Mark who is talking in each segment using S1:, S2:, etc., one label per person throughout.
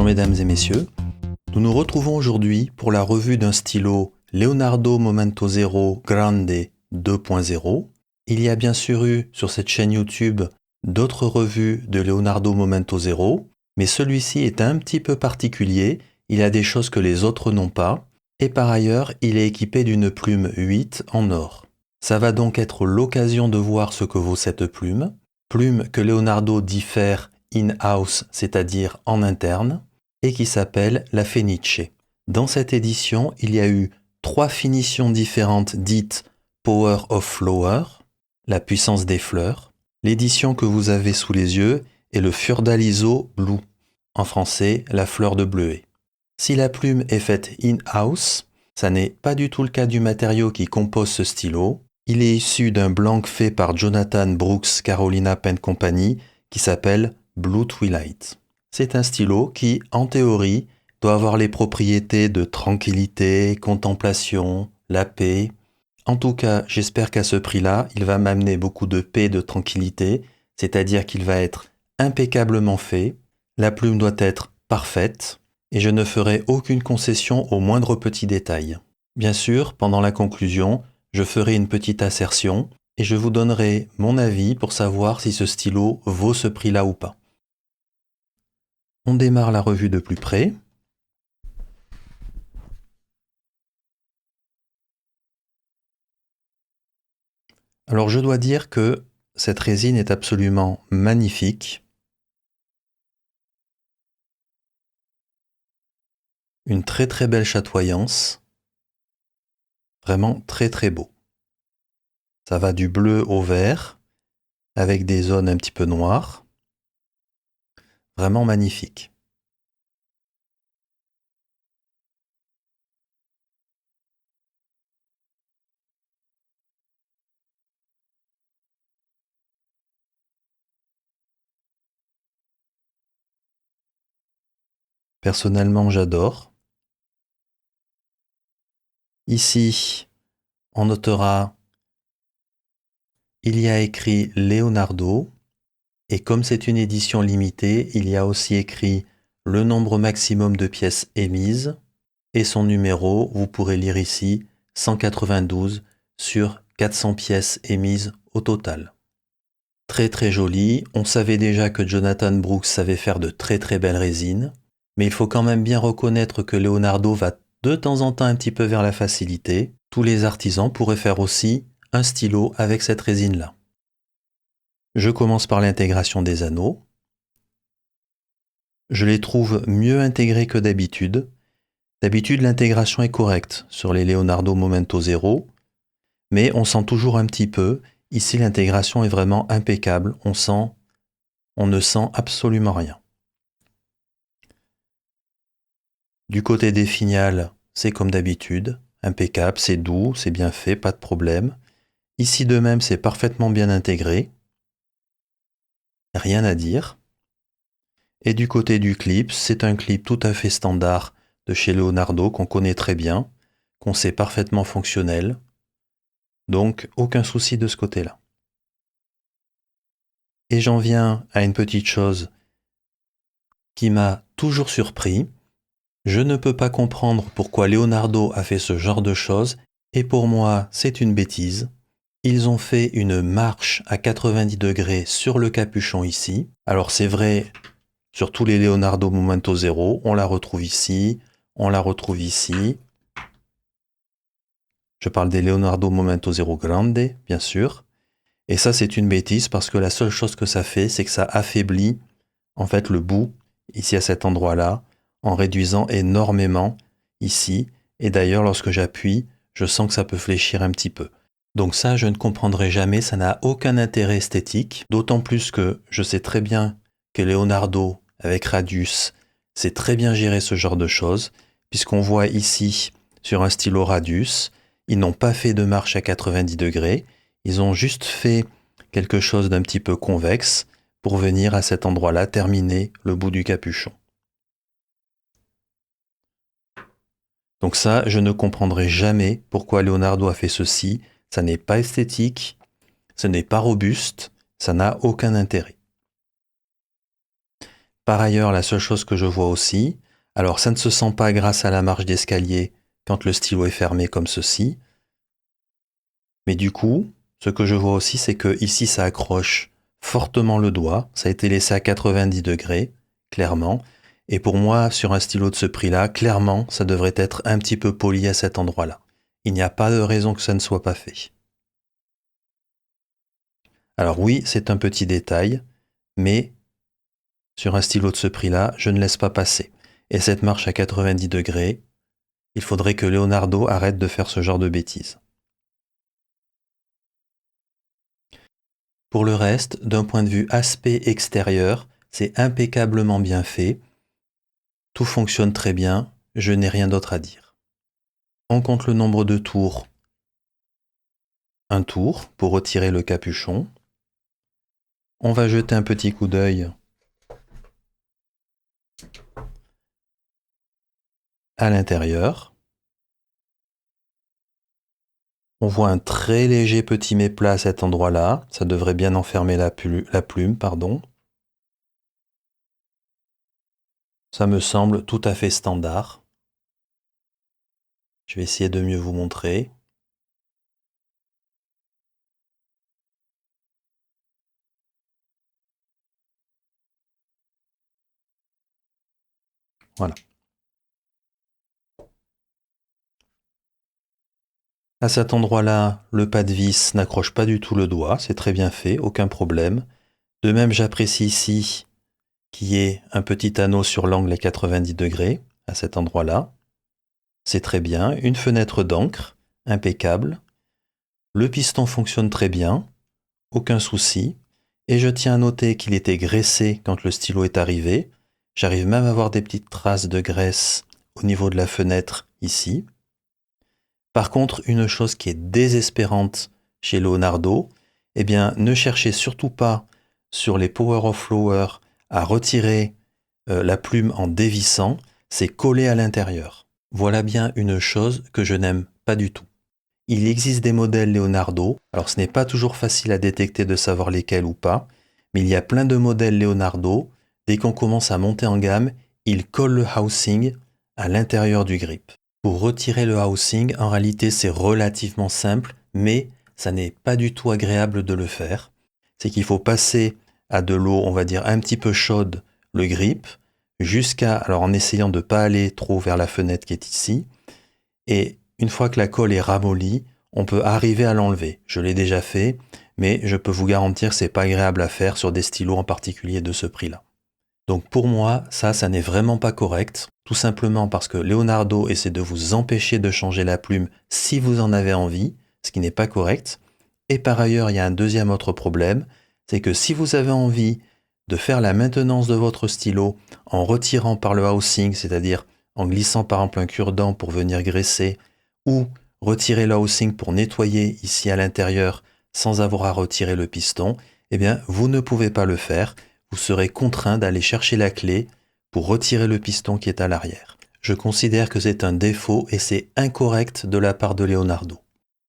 S1: mesdames et messieurs, nous nous retrouvons aujourd'hui pour la revue d'un stylo Leonardo Momento Zero Grande 2.0. Il y a bien sûr eu sur cette chaîne YouTube d'autres revues de Leonardo Momento Zero, mais celui-ci est un petit peu particulier, il a des choses que les autres n'ont pas, et par ailleurs il est équipé d'une plume 8 en or. Ça va donc être l'occasion de voir ce que vaut cette plume que Leonardo diffère in-house, c'est-à-dire en interne, et qui s'appelle la Fenice. Dans cette édition, il y a eu 3 finitions différentes dites Power of Flower, la puissance des fleurs. L'édition que vous avez sous les yeux est le Fiordaliso Blue, en français la fleur de bleuet. Si la plume est faite in-house, ça n'est pas du tout le cas du matériau qui compose ce stylo. Il est issu d'un blanc fait par Jonathan Brooks Carolina Pen Company qui s'appelle Blue Twilight. C'est un stylo qui, en théorie, doit avoir les propriétés de tranquillité, contemplation, la paix. En tout cas, j'espère qu'à ce prix-là, il va m'amener beaucoup de paix et de tranquillité, c'est-à-dire qu'il va être impeccablement fait, la plume doit être parfaite, et je ne ferai aucune concession au moindre petit détail. Bien sûr, pendant la conclusion, je ferai une petite assertion et je vous donnerai mon avis pour savoir si ce stylo vaut ce prix-là ou pas. On démarre la revue de plus près. Alors je dois dire que cette résine est absolument magnifique. Une très très belle chatoyance. Vraiment très très beau. Ça va du bleu au vert, avec des zones un petit peu noires. Vraiment magnifique. Personnellement, j'adore. Ici, on notera, il y a écrit Leonardo, et comme c'est une édition limitée, il y a aussi écrit le nombre maximum de pièces émises, et son numéro, vous pourrez lire ici, 192 sur 400 pièces émises au total. Très très joli, on savait déjà que Jonathan Brooks savait faire de très très belles résines, mais il faut quand même bien reconnaître que Leonardo va de temps en temps un petit peu vers la facilité. Tous les artisans pourraient faire aussi un stylo avec cette résine-là. Je commence par l'intégration des anneaux. Je les trouve mieux intégrés que d'habitude. D'habitude, l'intégration est correcte sur les Leonardo Momento Zero, mais on sent toujours un petit peu. Ici, l'intégration est vraiment impeccable. On ne sent absolument rien. Du côté des finiales, c'est comme d'habitude, impeccable, c'est doux, c'est bien fait, pas de problème. Ici de même, c'est parfaitement bien intégré. Rien à dire. Et du côté du clip, c'est un clip tout à fait standard de chez Leonardo qu'on connaît très bien, qu'on sait parfaitement fonctionnel. Donc, aucun souci de ce côté-là. Et j'en viens à une petite chose qui m'a toujours surpris. Je ne peux pas comprendre pourquoi Leonardo a fait ce genre de choses, et pour moi, c'est une bêtise. Ils ont fait une marche à 90 degrés sur le capuchon ici. Alors c'est vrai, sur tous les Leonardo Momento Zero, on la retrouve ici, on la retrouve ici. Je parle des Leonardo Momento Zero Grande, bien sûr. Et ça, c'est une bêtise parce que la seule chose que ça fait, c'est que ça affaiblit en fait le bout, ici à cet endroit-là, en réduisant énormément ici. Et d'ailleurs, lorsque j'appuie, je sens que ça peut fléchir un petit peu. Donc ça, je ne comprendrai jamais, ça n'a aucun intérêt esthétique, d'autant plus que je sais très bien que Leonardo, avec Radius, sait très bien gérer ce genre de choses, puisqu'on voit ici, sur un stylo Radius, ils n'ont pas fait de marche à 90 degrés, ils ont juste fait quelque chose d'un petit peu convexe pour venir à cet endroit-là terminer le bout du capuchon. Donc ça, je ne comprendrai jamais pourquoi Leonardo a fait ceci. Ça n'est pas esthétique, ce n'est pas robuste, ça n'a aucun intérêt. Par ailleurs, la seule chose que je vois aussi, alors ça ne se sent pas grâce à la marche d'escalier quand le stylo est fermé comme ceci, mais du coup, ce que je vois aussi, c'est que ici ça accroche fortement le doigt, ça a été laissé à 90 degrés, clairement, et pour moi, sur un stylo de ce prix-là, clairement, ça devrait être un petit peu poli à cet endroit-là. Il n'y a pas de raison que ça ne soit pas fait. Alors oui, c'est un petit détail, mais sur un stylo de ce prix-là, je ne laisse pas passer. Et cette marche à 90 degrés, il faudrait que Leonardo arrête de faire ce genre de bêtises. Pour le reste, d'un point de vue aspect extérieur, c'est impeccablement bien fait. Tout fonctionne très bien, je n'ai rien d'autre à dire. On compte le nombre de tours. Un tour pour retirer le capuchon. On va jeter un petit coup d'œil à l'intérieur. On voit un très léger petit méplat à cet endroit-là. Ça devrait bien enfermer la plume, pardon. Ça me semble tout à fait standard. Je vais essayer de mieux vous montrer. Voilà. À cet endroit-là, le pas de vis n'accroche pas du tout le doigt, c'est très bien fait, aucun problème. De même, j'apprécie ici qu'il y ait un petit anneau sur l'angle à 90 degrés, à cet endroit-là. C'est très bien. Une fenêtre d'encre, impeccable. Le piston fonctionne très bien, aucun souci. Et je tiens à noter qu'il était graissé quand le stylo est arrivé. J'arrive même à voir des petites traces de graisse au niveau de la fenêtre ici. Par contre, une chose qui est désespérante chez Leonardo, eh bien, ne cherchez surtout pas sur les Power of Flower à retirer la plume en dévissant, c'est collé à l'intérieur. Voilà bien une chose que je n'aime pas du tout. Il existe des modèles Leonardo, alors ce n'est pas toujours facile à détecter de savoir lesquels ou pas, mais il y a plein de modèles Leonardo, dès qu'on commence à monter en gamme, ils collent le housing à l'intérieur du grip. Pour retirer le housing, en réalité c'est relativement simple, mais ça n'est pas du tout agréable de le faire. C'est qu'il faut passer à de l'eau, on va dire un petit peu chaude, le grip, alors en essayant de ne pas aller trop vers la fenêtre qui est ici, et une fois que la colle est ramollie, on peut arriver à l'enlever. Je l'ai déjà fait, mais je peux vous garantir que c'est pas agréable à faire sur des stylos en particulier de ce prix-là. Donc pour moi, ça n'est vraiment pas correct, tout simplement parce que Leonardo essaie de vous empêcher de changer la plume si vous en avez envie, ce qui n'est pas correct. Et par ailleurs, il y a un deuxième autre problème, c'est que si vous avez envie de faire la maintenance de votre stylo en retirant par le housing, c'est-à-dire en glissant par exemple un cure-dent pour venir graisser, ou retirer le housing pour nettoyer ici à l'intérieur sans avoir à retirer le piston, eh bien vous ne pouvez pas le faire. Vous serez contraint d'aller chercher la clé pour retirer le piston qui est à l'arrière. Je considère que c'est un défaut et c'est incorrect de la part de Leonardo.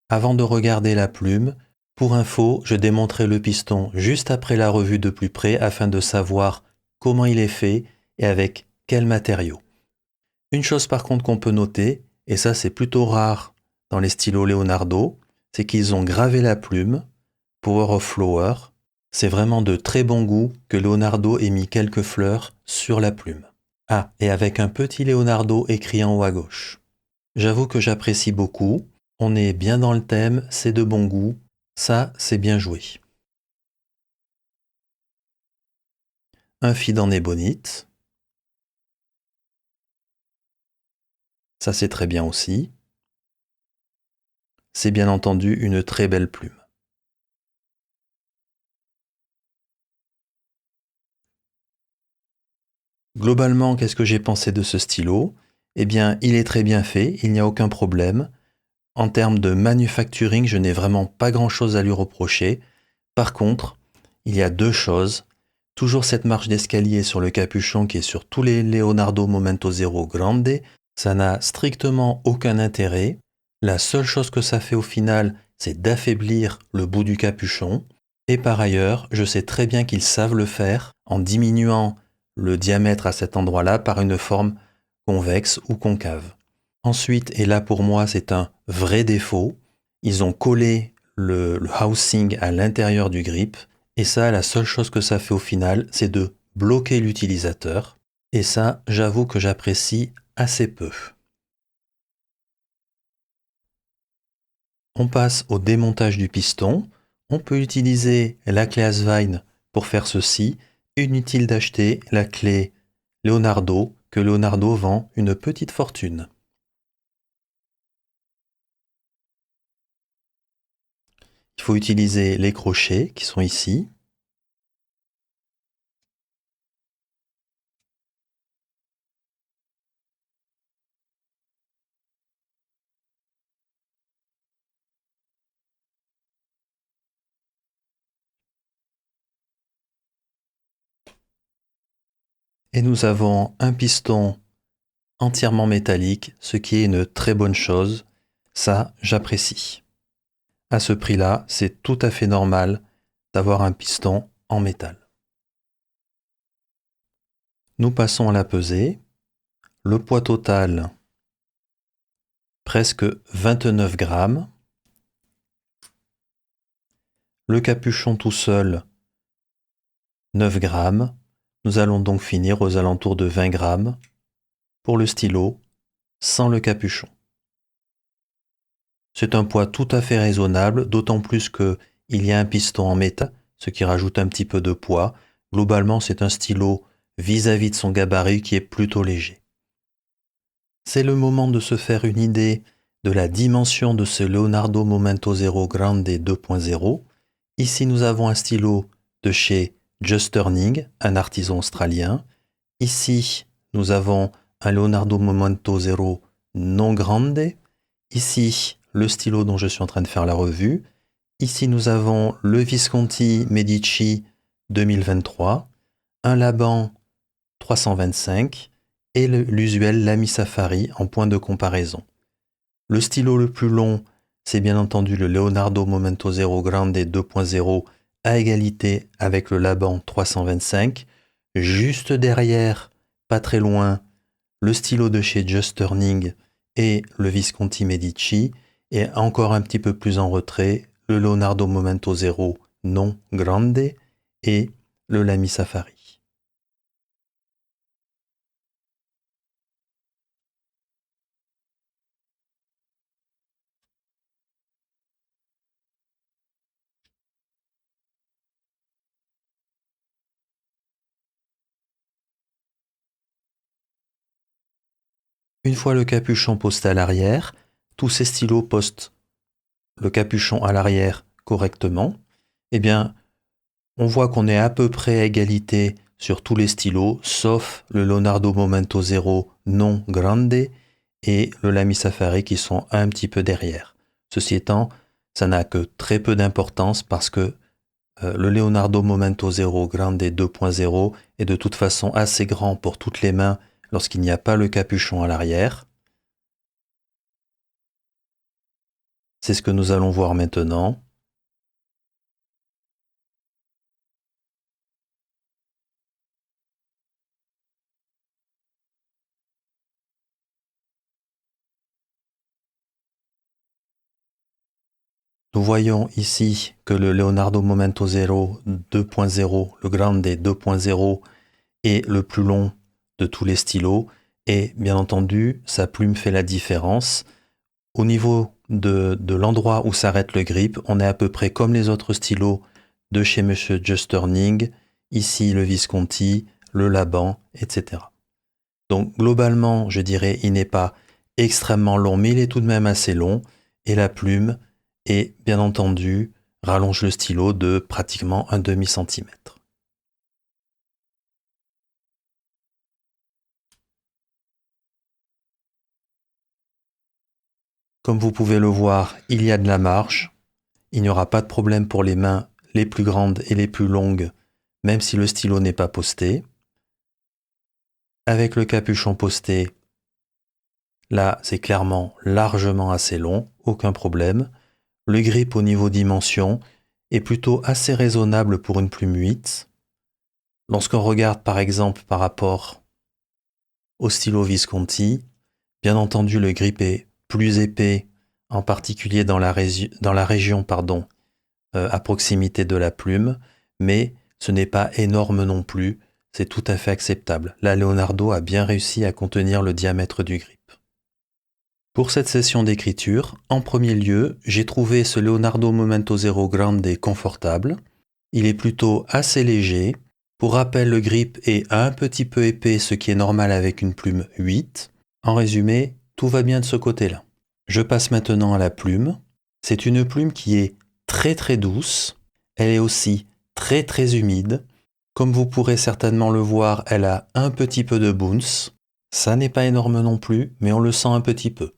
S1: Avant de regarder la plume, pour info, je démonterai le piston juste après la revue de plus près afin de savoir comment il est fait et avec quel matériau. Une chose par contre qu'on peut noter, et ça c'est plutôt rare dans les stylos Leonardo, c'est qu'ils ont gravé la plume, Power of Flower. C'est vraiment de très bon goût que Leonardo ait mis quelques fleurs sur la plume. Ah, et avec un petit Leonardo écrit en haut à gauche. J'avoue que j'apprécie beaucoup, on est bien dans le thème, c'est de bon goût, ça c'est bien joué. Un feed en ébonite. Ça c'est très bien aussi. C'est bien entendu une très belle plume. Globalement, qu'est-ce que j'ai pensé de ce stylo? Eh bien, il est très bien fait, il n'y a aucun problème. En termes de manufacturing, je n'ai vraiment pas grand-chose à lui reprocher. Par contre, il y a deux choses. Toujours cette marche d'escalier sur le capuchon qui est sur tous les Leonardo Momento Zero Grande. Ça n'a strictement aucun intérêt. La seule chose que ça fait au final, c'est d'affaiblir le bout du capuchon. Et par ailleurs, je sais très bien qu'ils savent le faire en diminuant le diamètre à cet endroit-là par une forme convexe ou concave. Ensuite, et là pour moi c'est un vrai défaut, ils ont collé le housing à l'intérieur du grip, et ça, la seule chose que ça fait au final, c'est de bloquer l'utilisateur, et ça, j'avoue que j'apprécie assez peu. On passe au démontage du piston. On peut utiliser la clé Asvine pour faire ceci. Inutile d'acheter la clé Leonardo, que Leonardo vend une petite fortune. Il faut utiliser les crochets qui sont ici. Et nous avons un piston entièrement métallique, ce qui est une très bonne chose. Ça, j'apprécie. À ce prix-là, c'est tout à fait normal d'avoir un piston en métal. Nous passons à la pesée. Le poids total, presque 29 grammes. Le capuchon tout seul, 9 grammes. Nous allons donc finir aux alentours de 20 grammes pour le stylo, sans le capuchon. C'est un poids tout à fait raisonnable, d'autant plus qu'il y a un piston en métal, ce qui rajoute un petit peu de poids. Globalement, c'est un stylo vis-à-vis de son gabarit qui est plutôt léger. C'est le moment de se faire une idée de la dimension de ce Leonardo Momento Zero Grande 2.0. Ici, nous avons un stylo de chez Just Turning, un artisan australien. Ici, nous avons un Leonardo Momento Zero non grande. Ici, le stylo dont je suis en train de faire la revue. Ici, nous avons le Visconti Medici 2023, un Laban 325 et l'usuel Lamy Safari en point de comparaison. Le stylo le plus long, c'est bien entendu le Leonardo Momento Zero Grande 2.0 à égalité avec le Laban 325. Juste derrière, pas très loin, le stylo de chez Just Turning et le Visconti Medici. Et encore un petit peu plus en retrait, le Leonardo Momento Zero non grande et le Lamy Safari. Une fois le capuchon posté à l'arrière, tous ces stylos postent le capuchon à l'arrière correctement. Eh bien, on voit qu'on est à peu près à égalité sur tous les stylos, sauf le Leonardo Momento Zero non grande et le Lamy Safari qui sont un petit peu derrière. Ceci étant, ça n'a que très peu d'importance parce que le Leonardo Momento Zero Grande 2.0 est de toute façon assez grand pour toutes les mains lorsqu'il n'y a pas le capuchon à l'arrière. C'est ce que nous allons voir maintenant. Nous voyons ici que le Leonardo Momento Zero 2.0, le Grande 2.0, est le plus long de tous les stylos et bien entendu, sa plume fait la différence. Au niveau de l'endroit où s'arrête le grip, on est à peu près comme les autres stylos de chez Monsieur Just Turning, ici le Visconti, le Laban, etc. Donc globalement, je dirais, il n'est pas extrêmement long, mais il est tout de même assez long, et la plume est, bien entendu, rallonge le stylo de pratiquement un demi-centimètre. Comme vous pouvez le voir, il y a de la marge. Il n'y aura pas de problème pour les mains les plus grandes et les plus longues, même si le stylo n'est pas posté. Avec le capuchon posté, là, c'est clairement largement assez long, aucun problème. Le grip au niveau dimension est plutôt assez raisonnable pour une plume 8. Lorsqu'on regarde par exemple par rapport au stylo Visconti, bien entendu le grip est plus épais, en particulier dans la région à proximité de la plume, mais ce n'est pas énorme non plus, c'est tout à fait acceptable. Là, Leonardo a bien réussi à contenir le diamètre du grip. Pour cette session d'écriture, en premier lieu, j'ai trouvé ce Leonardo Momento Zero Grande confortable. Il est plutôt assez léger. Pour rappel, le grip est un petit peu épais, ce qui est normal avec une plume 8. En résumé, tout va bien de ce côté-là. Je passe maintenant à la plume. C'est une plume qui est très très douce. Elle est aussi très très humide. Comme vous pourrez certainement le voir, elle a un petit peu de bounce. Ça n'est pas énorme non plus, mais on le sent un petit peu.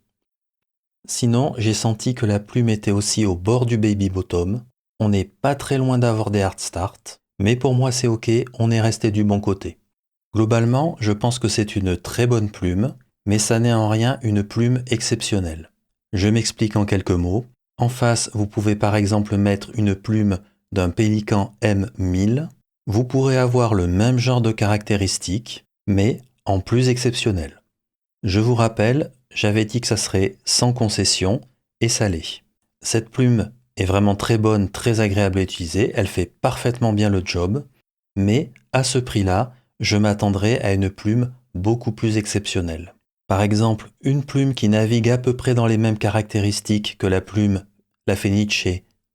S1: Sinon, j'ai senti que la plume était aussi au bord du baby bottom. On n'est pas très loin d'avoir des hard start, mais pour moi c'est ok, on est resté du bon côté. Globalement, je pense que c'est une très bonne plume, mais ça n'est en rien une plume exceptionnelle. Je m'explique en quelques mots. En face, vous pouvez par exemple mettre une plume d'un Pélican M1000. Vous pourrez avoir le même genre de caractéristiques, mais en plus exceptionnel. Je vous rappelle, j'avais dit que ça serait sans concession et ça l'est. Cette plume est vraiment très bonne, très agréable à utiliser, elle fait parfaitement bien le job, mais à ce prix-là, je m'attendrais à une plume beaucoup plus exceptionnelle. Par exemple, une plume qui navigue à peu près dans les mêmes caractéristiques que la plume La Fenice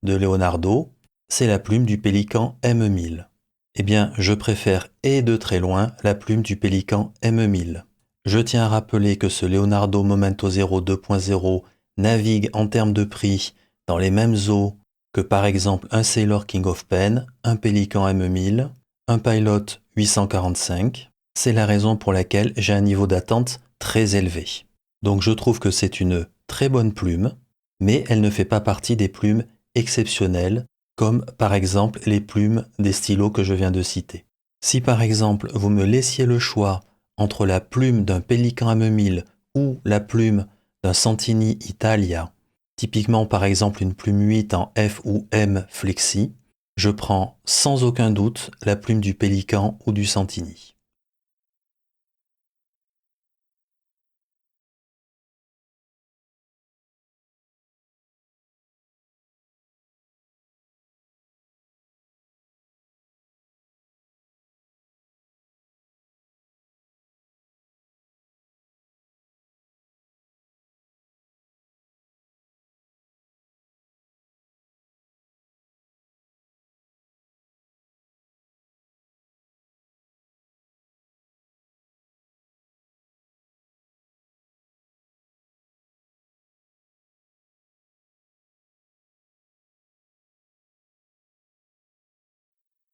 S1: de Leonardo, c'est la plume du Pélican M1000. Eh bien, je préfère et de très loin la plume du Pélican M1000. Je tiens à rappeler que ce Leonardo Momento Zero 2.0 navigue en termes de prix dans les mêmes eaux que par exemple un Sailor King of Pen, un Pélican M1000, un Pilot 845. C'est la raison pour laquelle j'ai un niveau d'attente très élevé. Donc je trouve que c'est une très bonne plume, mais elle ne fait pas partie des plumes exceptionnelles, comme par exemple les plumes des stylos que je viens de citer. Si par exemple vous me laissiez le choix entre la plume d'un Pélican M1000 ou la plume d'un Santini Italia, typiquement par exemple une plume 8 en F ou M flexi, je prends sans aucun doute la plume du Pélican ou du Santini.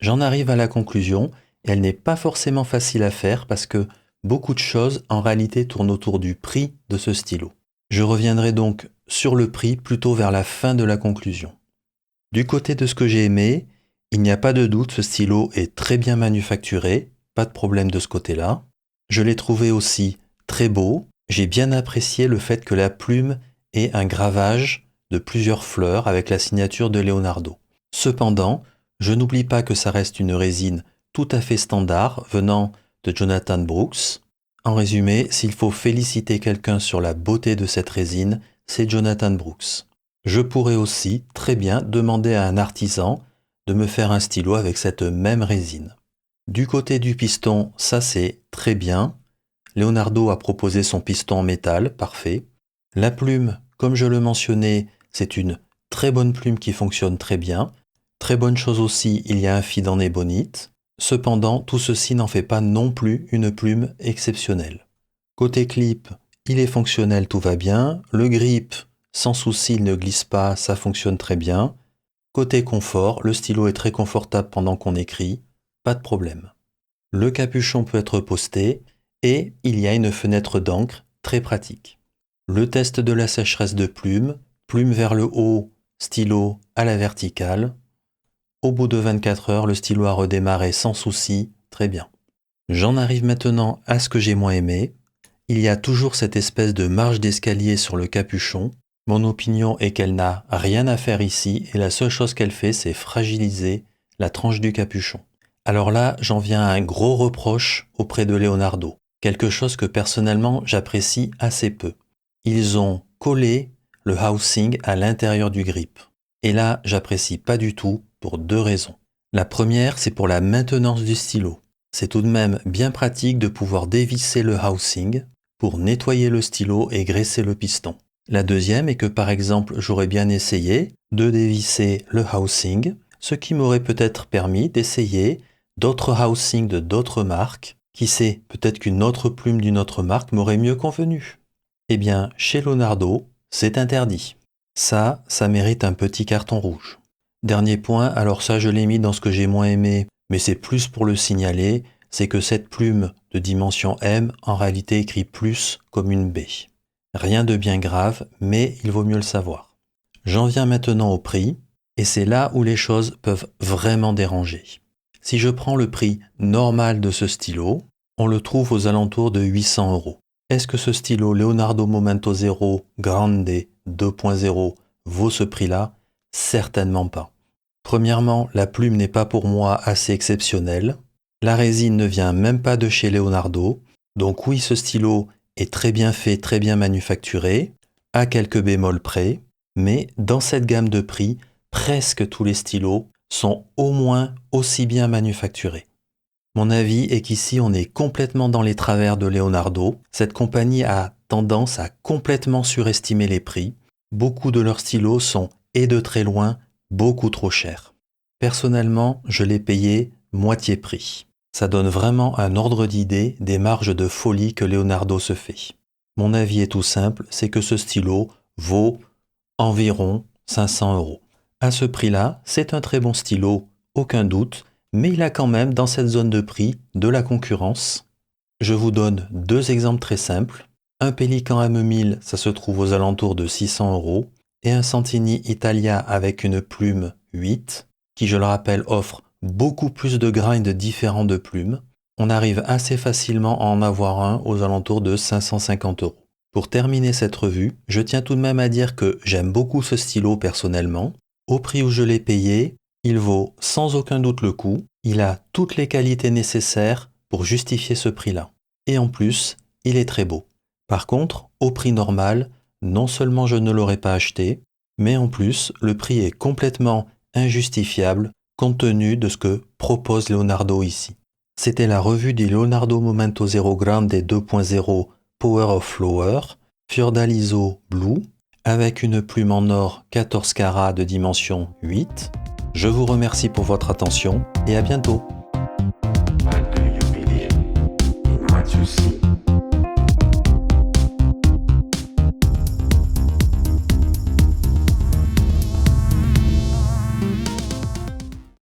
S1: J'en arrive à la conclusion, et elle n'est pas forcément facile à faire parce que beaucoup de choses en réalité tournent autour du prix de ce stylo. Je reviendrai donc sur le prix plutôt vers la fin de la conclusion. Du côté de ce que j'ai aimé, il n'y a pas de doute, ce stylo est très bien manufacturé, pas de problème de ce côté-là. Je l'ai trouvé aussi très beau, j'ai bien apprécié le fait que la plume ait un gravage de plusieurs fleurs avec la signature de Leonardo. Cependant, je n'oublie pas que ça reste une résine tout à fait standard venant de Jonathan Brooks. En résumé, s'il faut féliciter quelqu'un sur la beauté de cette résine, c'est Jonathan Brooks. Je pourrais aussi très bien demander à un artisan de me faire un stylo avec cette même résine. Du côté du piston, ça c'est très bien. Leonardo a proposé son piston en métal, parfait. La plume, comme je le mentionnais, c'est une très bonne plume qui fonctionne très bien. Très bonne chose aussi, il y a un feed en ébonite. Cependant, tout ceci n'en fait pas non plus une plume exceptionnelle. Côté clip, il est fonctionnel, tout va bien. Le grip, sans souci, il ne glisse pas, ça fonctionne très bien. Côté confort, le stylo est très confortable pendant qu'on écrit, pas de problème. Le capuchon peut être posté et il y a une fenêtre d'encre très pratique. Le test de la sécheresse de plume, plume vers le haut, stylo à la verticale. Au bout de 24 heures, le stylo a redémarré sans souci, très bien. J'en arrive maintenant à ce que j'ai moins aimé. Il y a toujours cette espèce de marche d'escalier sur le capuchon. Mon opinion est qu'elle n'a rien à faire ici et la seule chose qu'elle fait, c'est fragiliser la tranche du capuchon. Alors là, j'en viens à un gros reproche auprès de Leonardo, quelque chose que personnellement j'apprécie assez peu. Ils ont collé le housing à l'intérieur du grip. Et là, j'apprécie pas du tout pour 2 raisons. La première, c'est pour la maintenance du stylo. C'est tout de même bien pratique de pouvoir dévisser le housing pour nettoyer le stylo et graisser le piston. La deuxième est que par exemple, j'aurais bien essayé de dévisser le housing, ce qui m'aurait peut-être permis d'essayer d'autres housings de d'autres marques. Qui sait, peut-être qu'une autre plume d'une autre marque m'aurait mieux convenu. Eh bien, chez Leonardo, c'est interdit. Ça mérite un petit carton rouge. Dernier point, alors ça je l'ai mis dans ce que j'ai moins aimé, mais c'est plus pour le signaler, c'est que cette plume de dimension M en réalité écrit plus comme une B. Rien de bien grave, mais il vaut mieux le savoir. J'en viens maintenant au prix, et c'est là où les choses peuvent vraiment déranger. Si je prends le prix normal de ce stylo, on le trouve aux alentours de 800 €. Est-ce que ce stylo Leonardo Momento Zero Grande 2.0 vaut ce prix-là? Certainement pas. Premièrement, la plume n'est pas pour moi assez exceptionnelle. La résine ne vient même pas de chez Leonardo. Donc oui, ce stylo est très bien fait, très bien manufacturé, à quelques bémols près, mais dans cette gamme de prix, presque tous les stylos sont au moins aussi bien manufacturés. Mon avis est qu'ici on est complètement dans les travers de Leonardo. Cette compagnie a tendance à complètement surestimer les prix. Beaucoup de leurs stylos sont, et de très loin, beaucoup trop chers. Personnellement, je l'ai payé moitié prix. Ça donne vraiment un ordre d'idée des marges de folie que Leonardo se fait. Mon avis est tout simple, c'est que ce stylo vaut environ 500 €. À ce prix-là, c'est un très bon stylo, aucun doute, mais il a quand même dans cette zone de prix de la concurrence. Je vous donne 2 exemples très simples. Un Pelican M1000, ça se trouve aux alentours de 600 €, et un Santini Italia avec une plume 8, qui je le rappelle offre beaucoup plus de grind différents de plumes. On arrive assez facilement à en avoir un aux alentours de 550 €. Pour terminer cette revue, je tiens tout de même à dire que j'aime beaucoup ce stylo personnellement. Au prix où je l'ai payé, il vaut sans aucun doute le coup. Il a toutes les qualités nécessaires pour justifier ce prix-là. Et en plus, il est très beau. Par contre, au prix normal, non seulement je ne l'aurais pas acheté, mais en plus, le prix est complètement injustifiable compte tenu de ce que propose Leonardo ici. C'était la revue du Leonardo Momento Zero Grande 2.0 Power of Flower, Fiordaliso Blue, avec une plume en or 14 carats de dimension 8. Je vous remercie pour votre attention et à bientôt.
S2: Why do you believe in what you see?